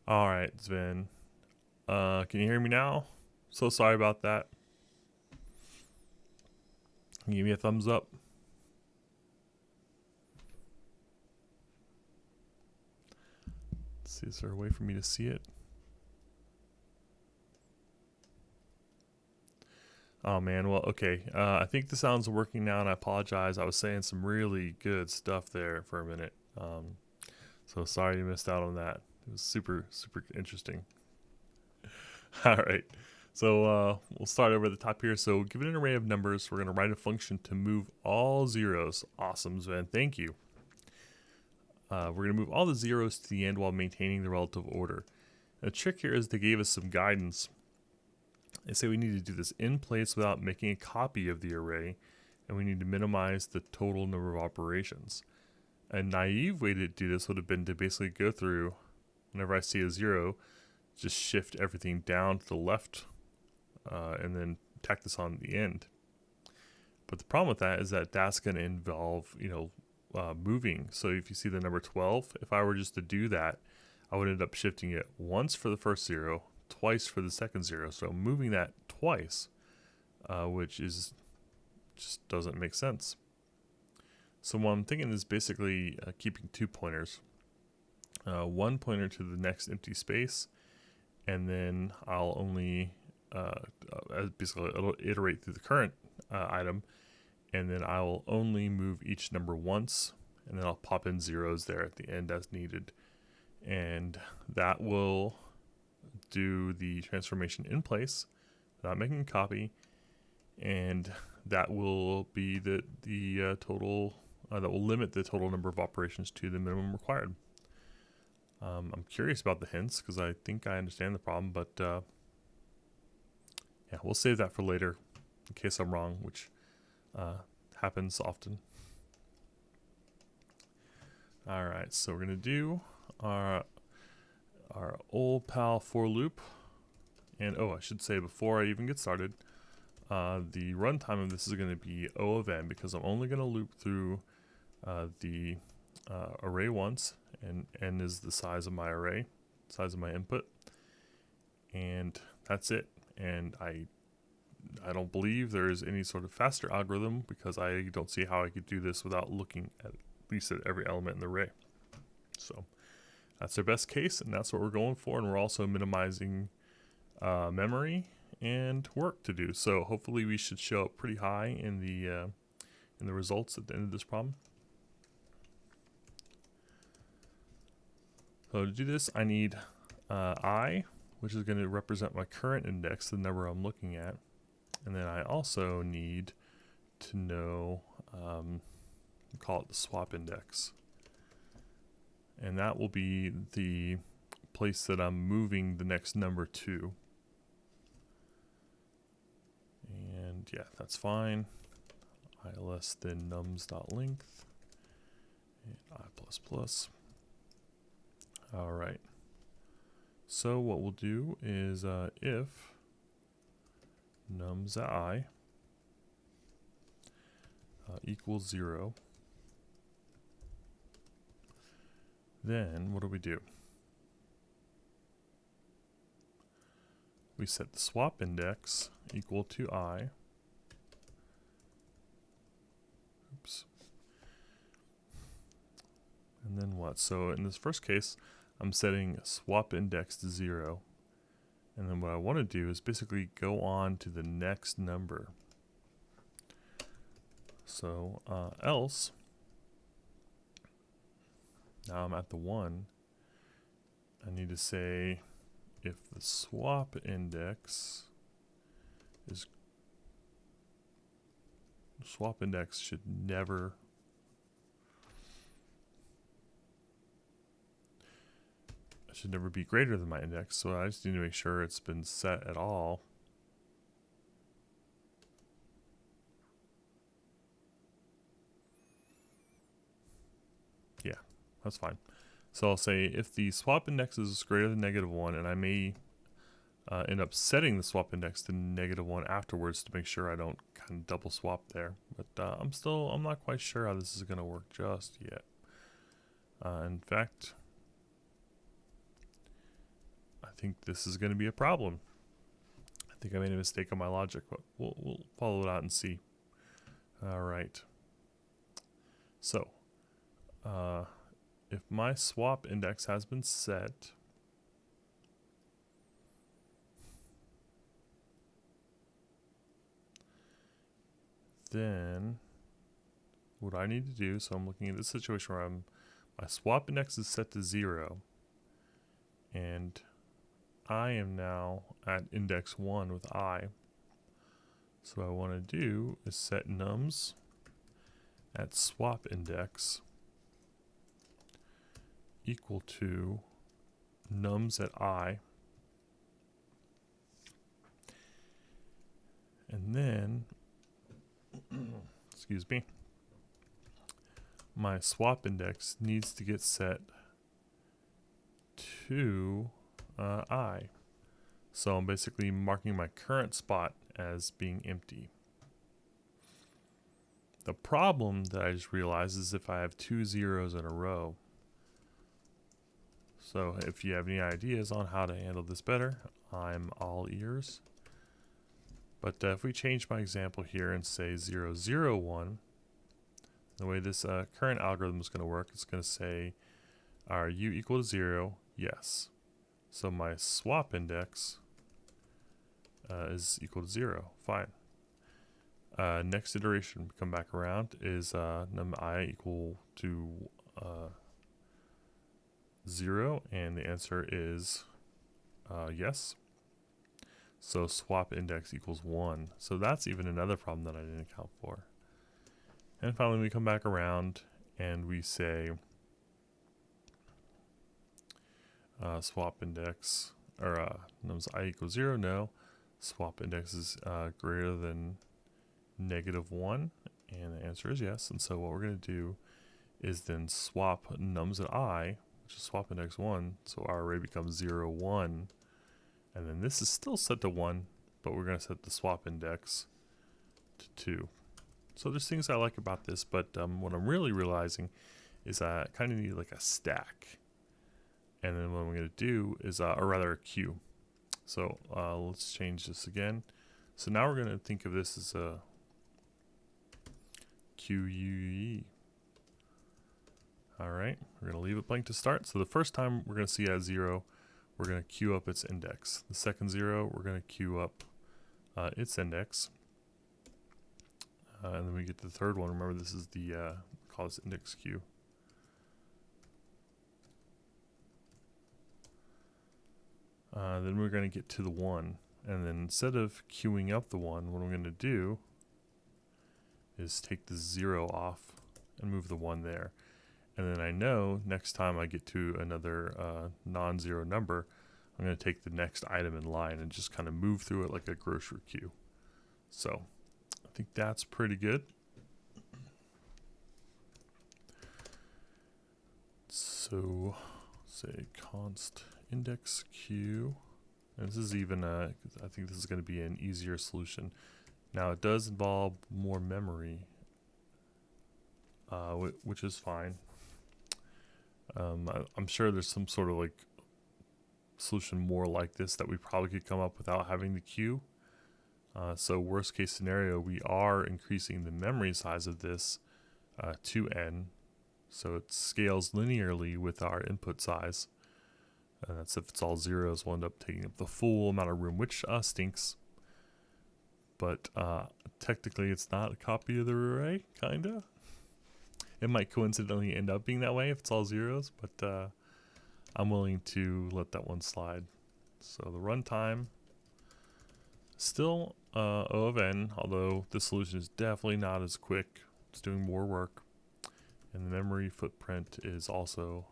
All right, Sven. Can you hear me now? So sorry about that. Can you give me a thumbs up? Let's see, is there a way for me to see it? Oh man, well, okay. I think the sound's working now, and I apologize. I was saying some really good stuff there for a minute. So sorry you missed out on that. It was super, super interesting. All right. So we'll start over at the top here. So given an array of numbers, we're going to write a function to move all zeros. Awesome, Sven. Thank you. We're going to move all the zeros to the end while maintaining the relative order. The trick here is they gave us some guidance. They say we need to do this in place without making a copy of the array, and we need to minimize the total number of operations. A naive way to do this would have been to basically go through, whenever I see a zero, just shift everything down to the left and then tack this on the end. But the problem with that is that that's going to involve, moving. So if you see the number 12, if I were just to do that, I would end up shifting it once for the first zero, twice for the second zero. So moving that twice, which is just doesn't make sense. So what I'm thinking is basically keeping 2 pointers. One pointer to the next empty space, and then I'll only basically it'll iterate through the current item, and then I'll only move each number once, and then I'll pop in zeros there at the end as needed, and that will do the transformation in place without making a copy, and that will be the total that will limit the total number of operations to the minimum required. I'm curious about the hints because I think I understand the problem, but yeah, we'll save that for later in case I'm wrong, which happens often. All right, so we're gonna do our old pal for loop, and I should say before I even get started, the runtime of this is going to be O of n because I'm only going to loop through the array once, and n is the size of my array, size of my input, and that's it. And I don't believe there is any sort of faster algorithm because I don't see how I could do this without looking at least at every element in the array. So that's our best case, and that's what we're going for, and we're also minimizing memory and work to do. So hopefully we should show up pretty high in the results at the end of this problem. So to do this, I need I, which is going to represent my current index, the number I'm looking at. And then I also need to know, call it the swap index. And that will be the place that I'm moving the next number to. And yeah, that's fine. I less than nums.length and I plus plus. All right. So what we'll do is if nums.i equals 0, then what do? We set the swap index equal to I. Oops. And then what? So in this first case, I'm setting swap index to 0. And then what I want to do is basically go on to the next number. So else, now I'm at the 1. I need to say if the swap index should never be greater than my index, so I just need to make sure it's been set at all. Yeah, that's fine. So I'll say if the swap index is greater than -1, and I may end up setting the swap index to -1 afterwards to make sure I don't kind of double swap there. But I'm not quite sure how this is going to work just yet. In fact, think this is going to be a problem. I think I made a mistake on my logic, but we'll follow it out and see. All right. So, if my swap index has been set, then what I need to do, so I'm looking at this situation where my swap index is set to 0, and I am now at index 1 with I. So what I want to do is set nums at swap index equal to nums at I. And then, excuse me, my swap index needs to get set to I. So I'm basically marking my current spot as being empty. The problem that I just realized is if I have 2 zeros in a row. So if you have any ideas on how to handle this better, I'm all ears. But if we change my example here and say 0, 0, 1, the way this current algorithm is going to work, it's going to say, are you equal to 0? Yes. So my swap index is equal to 0. Fine. Next iteration, come back around, is num I equal to 0, and the answer is yes. So swap index equals 1. So that's even another problem that I didn't account for. And finally, we come back around and we say swap index, or nums I equals 0, no. Swap index is greater than -1, and the answer is yes. And so what we're going to do is then swap nums at I, which is swap index 1, so our array becomes 0, 1. And then this is still set to 1, but we're going to set the swap index to 2. So there's things I like about this, but what I'm really realizing is I kind of need like a stack. And then what I'm going to do is, or rather a queue. So let's change this again. So now we're going to think of this as a QUE. All right, we're going to leave it blank to start. So the first time we're going to see at 0, we're going to queue up its index. The second 0, we're going to queue up its index. And then we get to the third one. Remember, this is the, call this index queue. Then we're going to get to the 1. And then instead of queuing up the 1, what I'm going to do is take the 0 off and move the 1 there. And then I know next time I get to another non-zero number, I'm going to take the next item in line and just kind of move through it like a grocery queue. So I think that's pretty good. So say const index queue. And this is even, I think this is going to be an easier solution. Now it does involve more memory, which is fine. I'm sure there's some sort of like solution more like this that we probably could come up without having the queue. So worst case scenario, we are increasing the memory size of this to n. So it scales linearly with our input size. And that's if it's all zeros, we'll end up taking up the full amount of room, which stinks. But technically it's not a copy of the array, kinda. It might coincidentally end up being that way if it's all zeros, but I'm willing to let that one slide. So the runtime, still O of n, although this solution is definitely not as quick. It's doing more work. And the memory footprint is also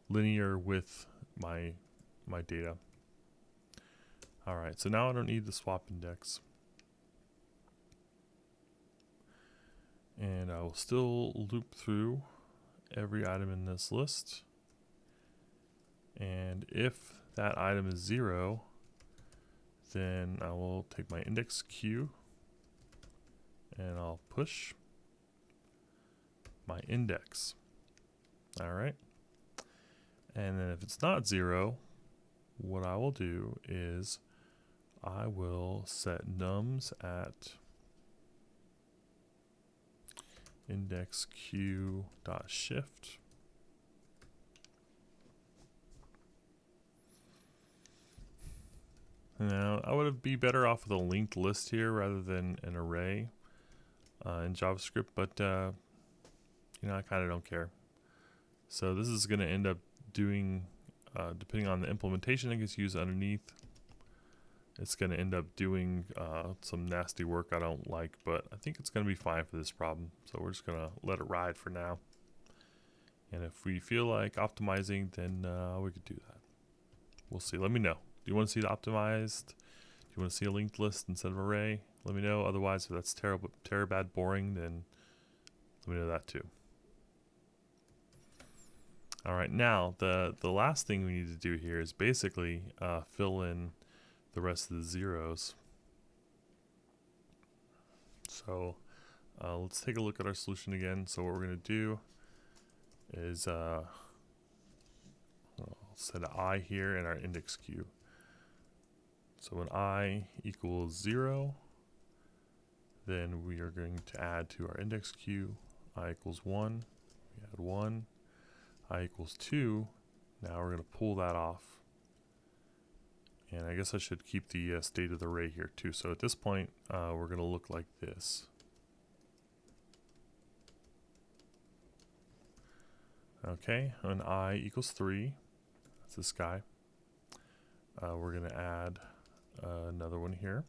linear with my data. All right, so now I don't need the swap index. And I will still loop through every item in this list. And if that item is 0, then I will take my index queue and I'll push my index. All right. And then if it's not 0, what I will do is I will set nums at index q dot shift. Now I would be better off with a linked list here rather than an array in JavaScript, but you know, I kind of don't care. So this is going to end up doing, depending on the implementation that gets used underneath, it's going to end up doing some nasty work I don't like, but I think it's going to be fine for this problem. So we're just going to let it ride for now. And if we feel like optimizing, then we could do that. We'll see. Let me know. Do you want to see it optimized? Do you want to see a linked list instead of array? Let me know. Otherwise, if that's terrible, bad, boring, then let me know that too. All right, now the last thing we need to do here is basically fill in the rest of the zeros. So let's take a look at our solution again. So what we're going to do is I'll set an I here in our index queue. So when I equals 0, then we are going to add to our index queue I equals 1. We add 1. I equals 2. Now we're going to pull that off. And I guess I should keep the state of the array here too. So at this point, we're going to look like this. Okay, when I equals 3, that's this guy. We're going to add another one here.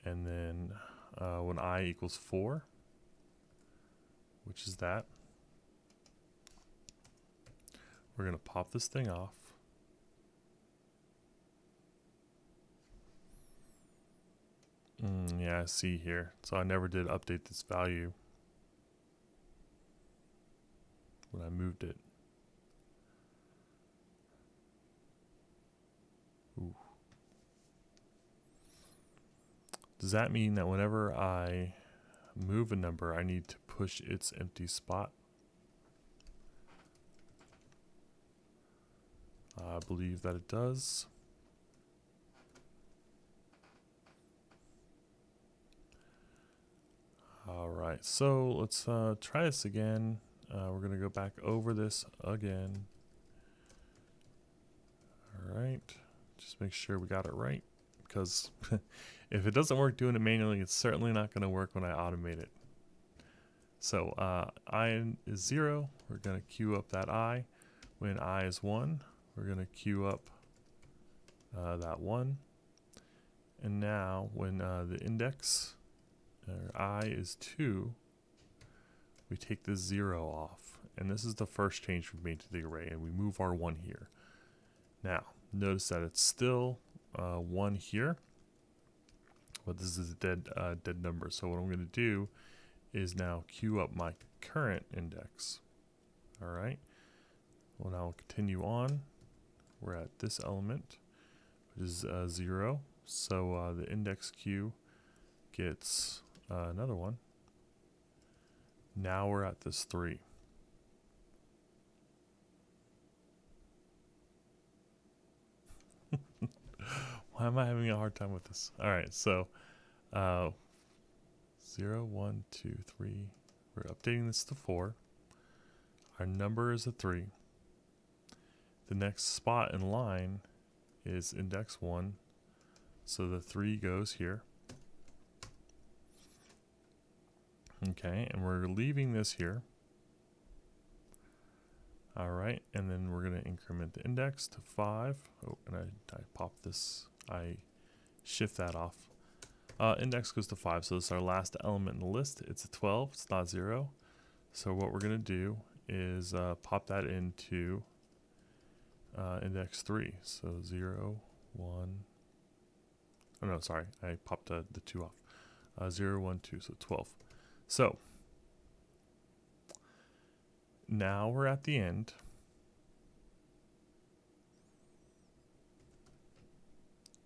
And then when I equals 4, which is that, we're going to pop this thing off. Yeah, I see here. So I never did update this value when I moved it. Ooh. Does that mean that whenever I move a number, I need to push its empty spot? I believe that it does. All right, so let's try this again. We're going to go back over this again. All right, just make sure we got it right, because if it doesn't work doing it manually, it's certainly not going to work when I automate it. So I is 0, we're going to queue up that I. When I is 1, we're going to queue up that 1. And now when the index I is 2, we take the 0 off. And this is the first change we've made to the array, and we move our 1 here. Now, notice that it's still 1 here, but this is a dead number. So what I'm going to do is now queue up my current index. All right. Well, now we'll continue on. We're at this element, which is 0. So the index queue gets another one. Now we're at this 3. Why am I having a hard time with this? All right, so 0, 1, 2, 3. We're updating this to 4. Our number is a 3. The next spot in line is index 1. So the 3 goes here. Okay, and we're leaving this here. All right, and then we're going to increment the index to 5. Oh, and I pop this. I shift that off. Index goes to 5, so this is our last element in the list. It's a 12, it's not 0. So what we're going to do is pop that into index 3. So 0, 1. Oh no, sorry, I popped the 2 off. 0, 1, 2, so 12. So now we're at the end.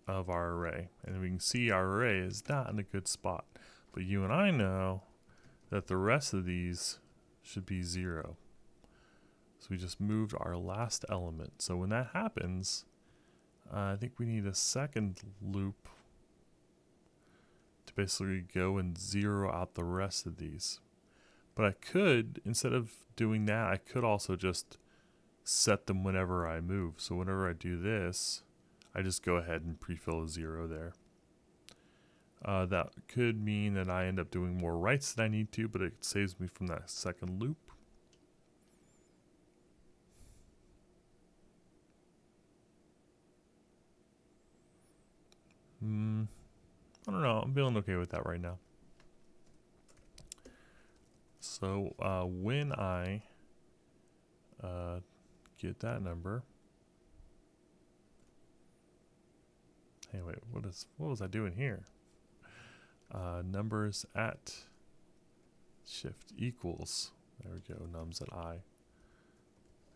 Of our array, and we can see our array is not in a good spot, but you and I know that the rest of these should be 0. So we just moved our last element. So when that happens, I think we need a second loop to basically go and zero out the rest of these. But I could, instead of doing that, I could also just set them whenever I move. So whenever I do this, I just go ahead and pre-fill a 0 there. That could mean that I end up doing more writes than I need to, but it saves me from that second loop. I don't know. I'm feeling okay with that right now. So when I get that number, hey, wait, what was I doing here? Numbers at shift equals. There we go. Nums at I,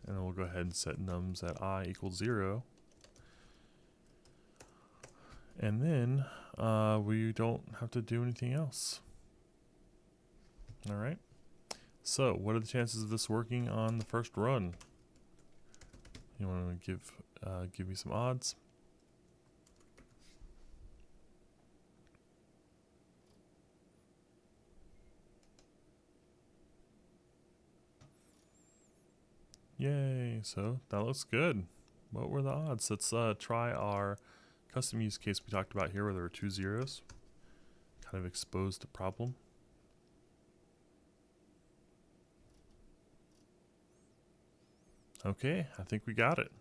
and then we'll go ahead and set nums at I equals 0. And then we don't have to do anything else. All right. So what are the chances of this working on the first run? You want to give me some odds? Yay, so that looks good. What were the odds? Let's try our custom use case we talked about here where there were 2 zeros. Kind of exposed the problem. Okay, I think we got it.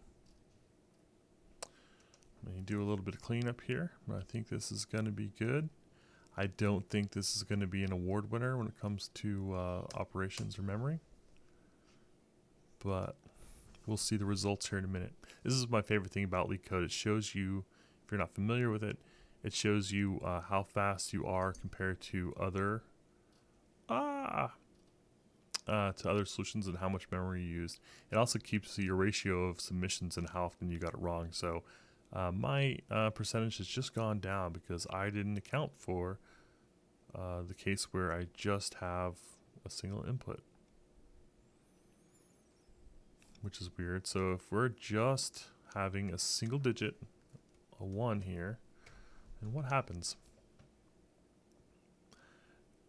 Let me do a little bit of cleanup here. I think this is going to be good. I don't think this is going to be an award winner when it comes to operations or memory. But we'll see the results here in a minute. This is my favorite thing about LeetCode. It shows you, if you're not familiar with it, it shows you how fast you are compared to other solutions and how much memory you used. It also keeps your ratio of submissions and how often you got it wrong. So my percentage has just gone down because I didn't account for the case where I just have a single input, which is weird. So if we're just having a single digit, a 1 here, and what happens?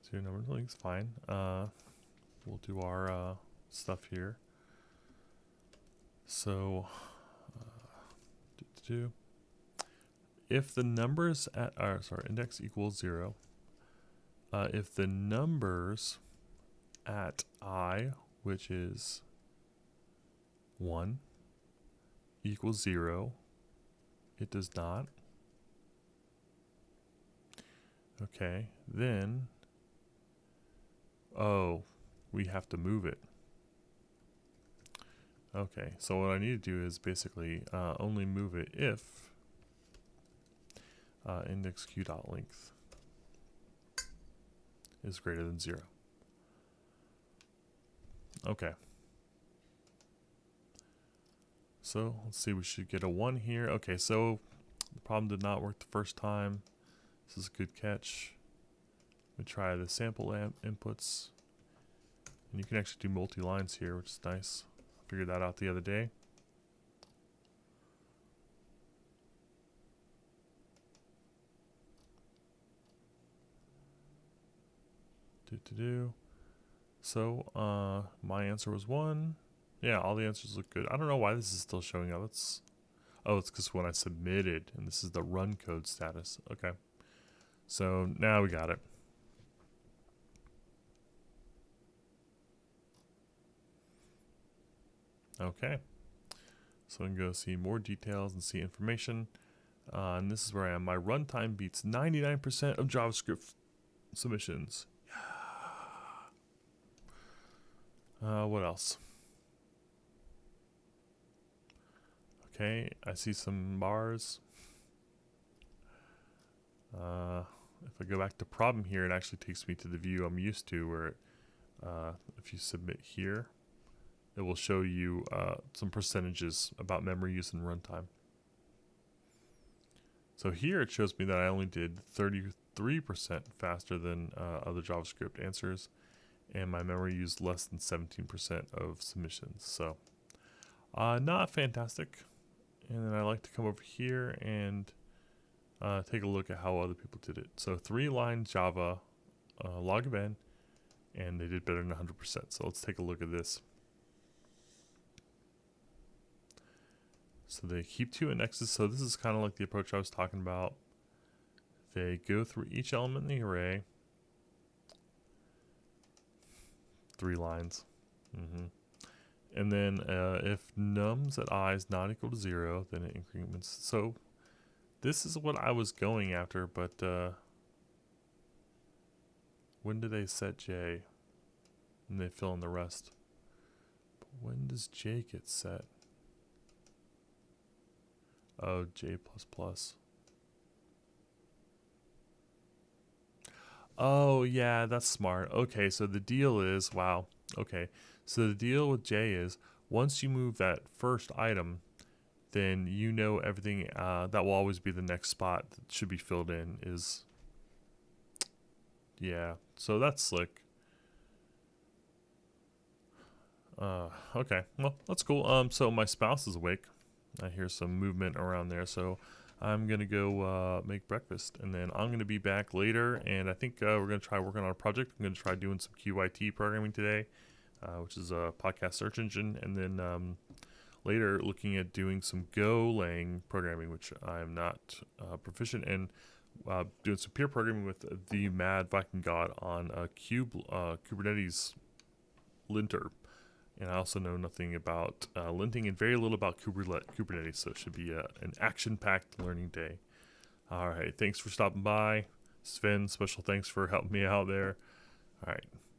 So your number link's fine. We'll do our stuff here. So if the numbers at index equals 0, if the numbers at I, which is 1, equals 0, it does not. Okay, then we have to move it. Okay, so what I need to do is basically only move it if index q.length is greater than 0. Okay. So let's see, we should get a 1 here. Okay, so the problem did not work the first time. This is a good catch. We try the sample inputs. And you can actually do multi-lines here, which is nice. Figured that out the other day. So my answer was 1. Yeah, all the answers look good. I don't know why this is still showing up. It's because when I submitted, and this is the run code status. Okay. So now we got it. Okay. So we can go see more details and see information. And this is where I am. My runtime beats 99% of JavaScript submissions. What else? Okay, I see some bars. If I go back to problem here, it actually takes me to the view I'm used to where if you submit here, it will show you some percentages about memory use and runtime. So here it shows me that I only did 33% faster than other JavaScript answers, and my memory used less than 17% of submissions. So not fantastic. And then I like to come over here and take a look at how other people did it. So 3-line Java, log of n, and they did better than 100%. So let's take a look at this. So they keep 2 indexes. So this is kind of like the approach I was talking about. They go through each element in the array. 3 lines. And then if nums at I is not equal to 0, then it increments. So this is what I was going after, but when do they set j? And they fill in the rest. But when does j get set? Oh, j++. Oh, yeah, that's smart. Okay, so the deal is, wow. Okay, so the deal with j is once you move that first item, then you know everything that will always be the next spot that should be filled in is, yeah, so that's slick. Okay, well, that's cool. So my spouse is awake. I hear some movement around there, so I'm gonna go make breakfast, and then I'm gonna be back later. And I think we're gonna try working on a project. I'm gonna try doing some QIT programming today, which is a podcast search engine, and then later looking at doing some Golang programming, which I'm not proficient in. Doing some peer programming with the Mad Viking God on a Kubernetes linter. And I also know nothing about linting and very little about Kubernetes, so it should be an action-packed learning day. All right, thanks for stopping by. Sven, special thanks for helping me out there. All right.